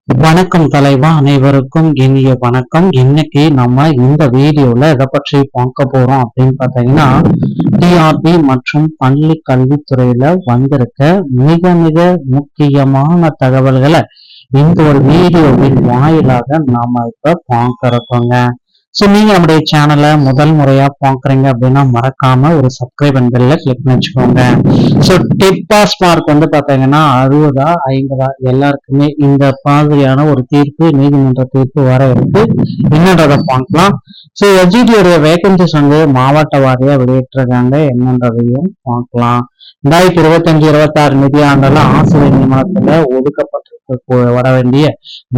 வணக்கம் தலைவா, அனைவருக்கும் இனிய வணக்கம். இன்னைக்கு நம்ம இந்த வீடியோல எதை பற்றி பார்க்க போறோம் அப்படின்னு பார்த்தீங்கன்னா, டிஆர்பி மற்றும் பள்ளி கல்வித்துறையில வந்திருக்க மிக மிக முக்கியமான தகவல்களை இந்த ஒரு வீடியோவின் வாயிலாக நாம இப்ப பார்க்கறோங்க. ஸோ நீங்க நம்முடைய சேனலை முதல் முறையா பாக்குறீங்க அப்படின்னா மறக்காம ஒரு சப்ஸ்கிரைப் பெல்ல கிளிக் பண்ணி வச்சுக்கோங்க. ஸோ டெட் பாஸ் மார்க் வந்து பாத்தீங்கன்னா 60 50 எல்லாருக்குமே இந்த மாதிரியான ஒரு தீர்ப்பு, நீதிமன்ற தீர்ப்பு வர இருக்கு. என்னன்றதை பார்க்கலாம். ஸோ எஸ்ஜிடியோட வேகன்சிஸ் வந்து மாவட்ட வாரியா வெளியிட்டிருக்காங்க, என்னன்றதையும் பார்க்கலாம். 2025-26 நிதியாண்டுல ஆசிரியர் நியமனத்துல ஒதுக்கப்பட்டிருக்க வர வேண்டிய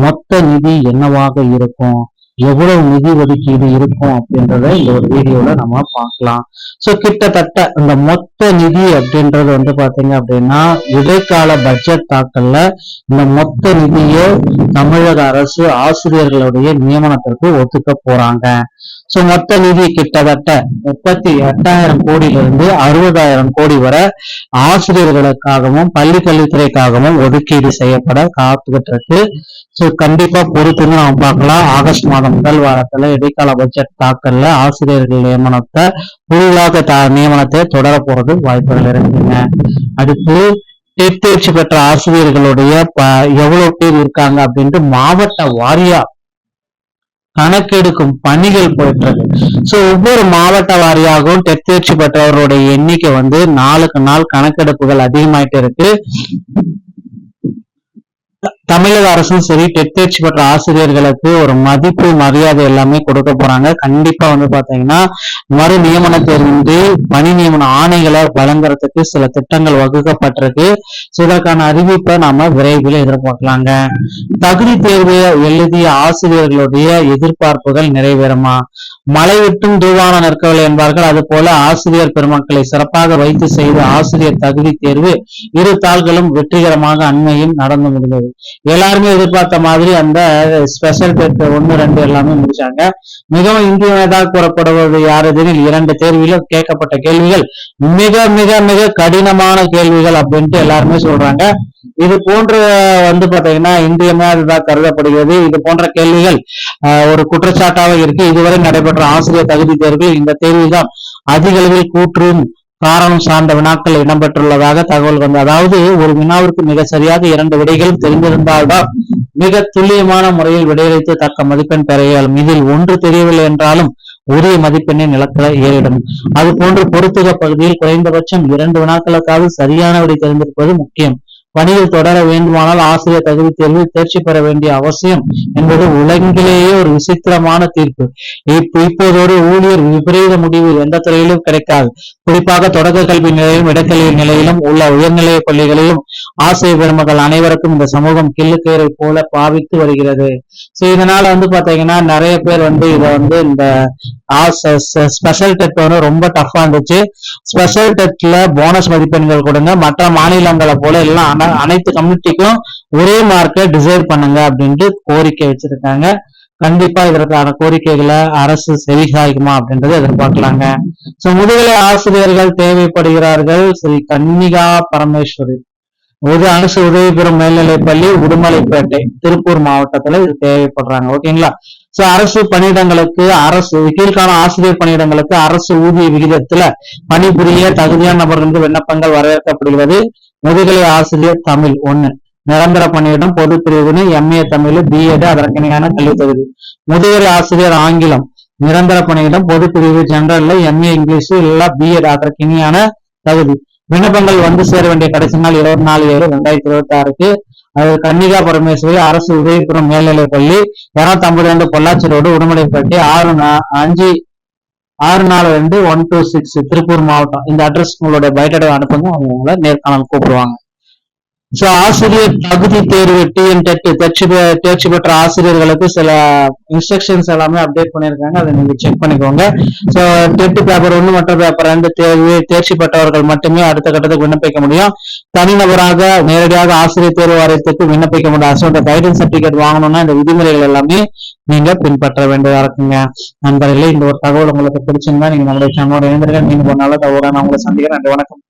மொத்த நிதி என்னவாக இருக்கும், எவ்வளவு நிதி ஒதுக்கீடு இருக்கும் அப்படின்றத இந்த ஒரு வீடியோல நம்ம பார்க்கலாம். சோ கிட்டத்தட்ட இந்த மொத்த நிதி அப்படின்றது வந்து பாத்தீங்க அப்படின்னா இடைக்கால பட்ஜெட் தாக்கல்ல இந்த மொத்த நிதியை தமிழக அரசு ஆசிரியர்களுடைய நியமனத்திற்கு ஒதுக்க போறாங்க. சோ மொத்த நிதி கிட்டத்தட்ட 38,000 கோடியிலிருந்து 60,000 கோடி வரை ஆசிரியர்களுக்காகவும் பள்ளி கல்வித்துறைக்காகவும் ஒதுக்கீடு செய்யப்பட காத்துக்கிட்டு இருக்கு. சோ கண்டிப்பா பொறுத்துன்னு நம்ம பார்க்கலாம். ஆகஸ்ட் மாதம் முதல் வாரத்துல இடைக்கால பட்ஜெட் தாக்கல்ல ஆசிரியர்கள் நியமனத்தை புதிதாக நியமனத்தை தொடர போறது வாய்ப்புகள் இருக்குங்க. அடுத்து டெட் தேர்ச்சி பெற்ற ஆசிரியர்களுடைய எவ்வளவு பேர் இருக்காங்க அப்படின்ட்டு மாவட்ட வாரியா கணக்கெடுக்கும் பணிகள் போயிட்டு இருக்கு. சோ ஒவ்வொரு மாவட்ட வாரியாகவும் டெட் தேர்ச்சி பெற்றவர்களுடைய எண்ணிக்கை வந்து நாளுக்கு நாள் கணக்கெடுப்புகள் அதிகமாயிட்டு இருக்கு. தமிழக அரசும் சரி டெட் தேர்ச்சி பெற்ற ஆசிரியர்களுக்கு ஒரு மதிப்பு மரியாதை எல்லாமே கொடுக்க போறாங்க. கண்டிப்பா வந்து பாத்தீங்கன்னா மறு நியமன தேர்வு பணி நியமன ஆணைகளை வழங்குறதுக்கு சில திட்டங்கள் வகுக்கப்பட்டிருக்கு. இதற்கான அறிவிப்பை நாம விரைவில் எதிர்பார்க்கலாங்க. தகுதி தேர்வு எழுதிய ஆசிரியர்களுடைய எதிர்பார்ப்புகள் நிறைவேறுமா? மழை விட்டும் தூவான நிற்கவில்லை என்பார்கள். அது போல ஆசிரியர் பெருமக்களை சிறப்பாக வைத்து செய்த ஆசிரியர் தகுதி தேர்வு இரு தாள்களும் வெற்றிகரமாக அண்மையில் நடந்து முடிந்தது. எல்லாருமே எதிர்பார்த்த மாதிரி அந்த ஸ்பெஷல் டெட் 1, 2 எல்லாமே முடிச்சாங்க. மிகவும் இன்றியமையாதாக கூறப்படுவது யாரெனில் 2 தேர்விலும் கேட்கப்பட்ட கேள்விகள் மிக மிக மிக கடினமான கேள்விகள் அப்படின்ட்டு எல்லாருமே சொல்றாங்க. இது போன்ற வந்து பாத்தீங்கன்னா இன்றியமையாததாக கருதப்படுகிறது. இது போன்ற கேள்விகள் ஒரு குற்றச்சாட்டாக இருக்கு. இதுவரை நடைபெற்ற ஆசிரியர் தகுதி தேர்வில் இந்த தேர்வில் தான் அதிக அளவில் கூற்றும் காரணம் சார்ந்த வினாக்கள் இடம்பெற்றுள்ளதாக தகவல் வந்தது. அதாவது ஒரு வினாவிற்கு மிக சரியாக 2 விடைகளும் தெரிந்திருந்தால்தான் மிக துல்லியமான முறையில் விடையளித்து தக்க மதிப்பெண் பெற இயலும். இதில் ஒன்று தெரியவில்லை என்றாலும் உரிய மதிப்பெண்ணை நிலக்கல ஏறிடும். அது போன்று பொறுத்துக பகுதியில் குறைந்தபட்சம் 2 வினாக்களுக்காக சரியான விடை தெரிந்திருப்பது முக்கியம். பணியில் தொடர வேண்டுமானால் ஆசிரியர் தகுதி தேர்வில் தேர்ச்சி பெற வேண்டிய அவசியம் என்பது உலகிலேயே ஒரு விசித்திரமான தீர்ப்பு. இப்போது ஒரு ஊழியர் விபரீத முடிவு எந்த துறையிலும் கிடைக்காது. குறிப்பாக தொடக்க கல்வி நிலையிலும் இடக்கல்வி நிலையிலும் உள்ள உயர்நிலை பள்ளிகளிலும் ஆசிரியர் பெருமக்கள் அனைவருக்கும் இந்த சமூகம் கிள்ளுக்கீரை போல பாவித்து வருகிறது. சோ இதனால வந்து பாத்தீங்கன்னா நிறைய பேர் வந்து இதை வந்து இந்த ஸ்பெஷல் டெட் வந்து ரொம்ப டஃபா இருந்துச்சு. ஸ்பெஷல் டெட்ல போனஸ் மதிப்பெண்கள் கொடுங்க, மற்ற மாநிலங்களை போல எல்லாம் அனைத்து கம்யூனிட்டிக்கும் ஒரே மார்க்கை டிசைட் பண்ணுங்க அப்படின்ட்டு கோரிக்கை வச்சிருக்காங்க. கண்டிப்பா இதற்கான கோரிக்கைகளை அரசு செவிசாய்க்குமா அப்படின்றத எதிர்பார்க்கலாங்க. சோ முதுகலை ஆசிரியர்கள் தேவைப்படுகிறார்கள். ஸ்ரீ கன்னிகா பரமேஸ்வரி அரசு உதவி பெறும் மேல்நிலைப் பள்ளி உடுமலைப்பேட்டை திருப்பூர் மாவட்டத்துல இது தேவைப்படுறாங்க. ஓகேங்களா? சோ அரசு பணியிடங்களுக்கு கீழ்கான ஆசிரியர் பணியிடங்களுக்கு அரசு ஊதிய விகிதத்துல பணிபுரிய தகுதியான நபர்களுக்கு விண்ணப்பங்கள் வரவேற்கப்படுகிறது. முதுகலை ஆசிரியர் தமிழ் 1 நிரந்தர பணியிடம் பொது பிரிவினை MA தமிழ் BEd அதற்கிணையான கல்வி தகுதி. முதுகலை ஆசிரியர் ஆங்கிலம் நிரந்தர பணியிடம் பொது பிரிவு ஜெனரல்ல MA இங்கிலீஷ் இல்ல BEd அதற்கிணையான தகுதி. விண்ணப்பங்கள் வந்து சேர வேண்டிய கடைசி நாள் 24/7/2026. அது கன்னிகா பரமேஸ்வரி அரசு உதவி பெறும் மேல்நிலை பள்ளி 252 பொள்ளாச்சி ரோடு உடுமலைப்பேட்டை 6462126 திருப்பூர் மாவட்டம். இந்த அட்ரஸ் உங்களுடைய பயோடேட்டா அனுப்புங்க, அவங்க நேர்காணல் கூப்பிடுவாங்க. சோ ஆசிரியர் தகுதி தேர்வு TNTET தேர்ச்சி பெற்ற ஆசிரியர்களுக்கு சில இன்ஸ்ட்ரக்ஷன்ஸ் எல்லாமே அப்டேட் பண்ணியிருக்காங்க, அதை நீங்க செக் பண்ணிக்கோங்க. சோ டெட் பேப்பர் 1 மற்றும் பேப்பர் 2 தேர்ச்சி பெற்றவர்கள் மட்டுமே அடுத்த கட்டத்துக்கு விண்ணப்பிக்க முடியும். தனிநபராக நேரடியாக ஆசிரியர் தேர்வு வாரியத்துக்கு விண்ணப்பிக்க முடியாது. ஸோ இந்த கைடன்ஸ் சர்டிபிகேட் வாங்கணும்னா இந்த விதிமுறைகள் எல்லாமே நீங்க பின்பற்ற வேண்டியதா இருக்குங்க. நண்பர்களே, இந்த ஒரு தகவல் உங்களுக்கு பிடிச்சிருந்தா நீங்க நம்மளுடைய சேனலோட இணைந்திருக்க. நீங்க ஒரு நல்ல தகவலை நான் உங்களை சந்திக்கிறேன். நன்றி, வணக்கம்.